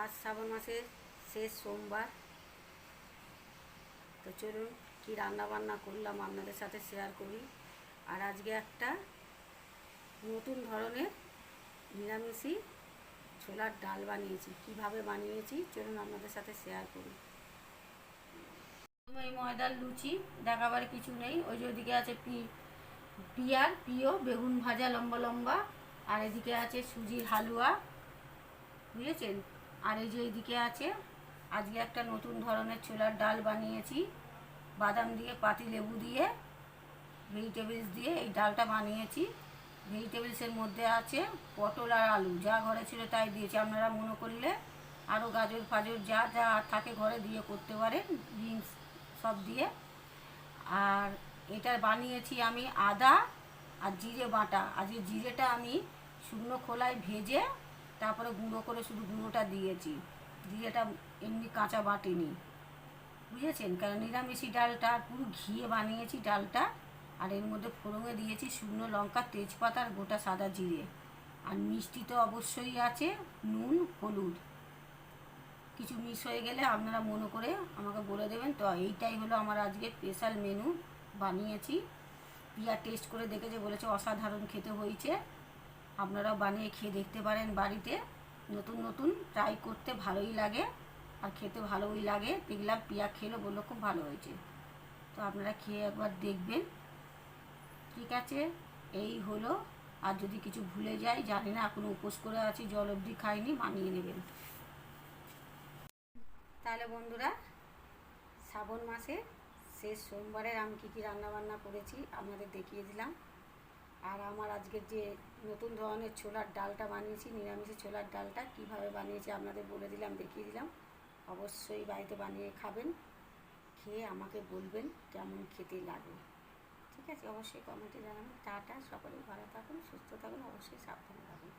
আজ শ্রাবণ মাসের শেষ সোমবার। তো চলুন কী রান্নাবান্না করলাম আপনাদের সাথে শেয়ার করি। আর আজকে একটা নতুন ধরনের নিরামিষি ছোলার ডাল বানিয়েছি। কিভাবে বানিয়েছি চলুন আপনাদের সাথে শেয়ার করি। এই ময়দার লুচি দেখাবার কিছু নেই। ওই যে ওইদিকে আছে পিও বেগুন ভাজা লম্বা লম্বা, আর এদিকে আছে সুজির হালুয়া, বুঝেছেন। আর এই যে এইদিকে আছে আজকে একটা নতুন ধরনের ছোলার ডাল বানিয়েছি, বাদাম দিয়ে পাতি লেবু দিয়ে ভেজিটেবলস দিয়ে এই ডালটা বানিয়েছি। ভেজিটেবলসের মধ্যে আছে পটল আর আলু, যা ঘরে ছিল তাই দিয়েছি। আপনারা মনে করলে আরও গাজর ফাজর যা যা থাকে ঘরে দিয়ে করতে পারেন, বিনস সব দিয়ে। আর এটা বানিয়েছি আমি আদা আর জিরে বাটা। আজকে জিরেটা আমি শুকনো খোলায় ভেজে তারপরে গুঁড়ো করে শুধু গুঁড়োটা দিয়েছি, জিরেটা এমনি কাঁচা বাটিনি, বুঝেছেন। কারণ নিরামিষি ডালটা পুরো ঘিয়ে বানিয়েছি ডালটা। আর এর মধ্যে ফোড়নে দিয়েছি শুকনো লঙ্কা, তেজপাতা আর গোটা সাদা জিরে। আর মিষ্টি তো অবশ্যই আছে, নুন হলুদ। কিছু মিস হয়ে গেলে আপনারা মনে করে আমাকে বলে দেবেন। তো এইটাই হলো আমার আজকে স্পেশাল মেনু বানিয়েছি। পিয়া টেস্ট করে দেখেছে, বলেছে অসাধারণ খেতে হয়েছে। আপনারাও বানিয়ে খেয়ে দেখতে পারেন বাড়িতে। নতুন নতুন ট্রাই করতে ভালোই লাগে আর খেতে ভালোই লাগে। দেখলাম পিয়া খেলো, বললো খুব ভালো হয়েছে। তো আপনারা খেয়ে একবার দেখবেন। ঠিক আছে, এই হলো। আর যদি কিছু ভুলে যাই জানি না, এখনও উপোস করে আছি, জল অবধি খাইনি, মানিয়ে নেবেন। তাহলে বন্ধুরা, শ্রাবণ মাসে শেষ সোমবারের আমি কী কী রান্নাবান্না করেছি আপনাদের দেখিয়ে দিলাম। আর আমার আজকের যে নতুন ধরনের ছোলার ডালটা বানিয়েছি, নিরামিষি ছোলার ডালটা কীভাবে বানিয়েছি আপনাদের বলে দিলাম, দেখিয়ে দিলাম। অবশ্যই বাড়িতে বানিয়ে খাবেন, খেয়ে আমাকে বলবেন কেমন খেতে লাগে। ঠিক আছে, অবশ্যই কমেন্টে জানাবেন। টাটা, সকলেই ভালো থাকুন, সুস্থ থাকুন, অবশ্যই সাবধানে থাকুন।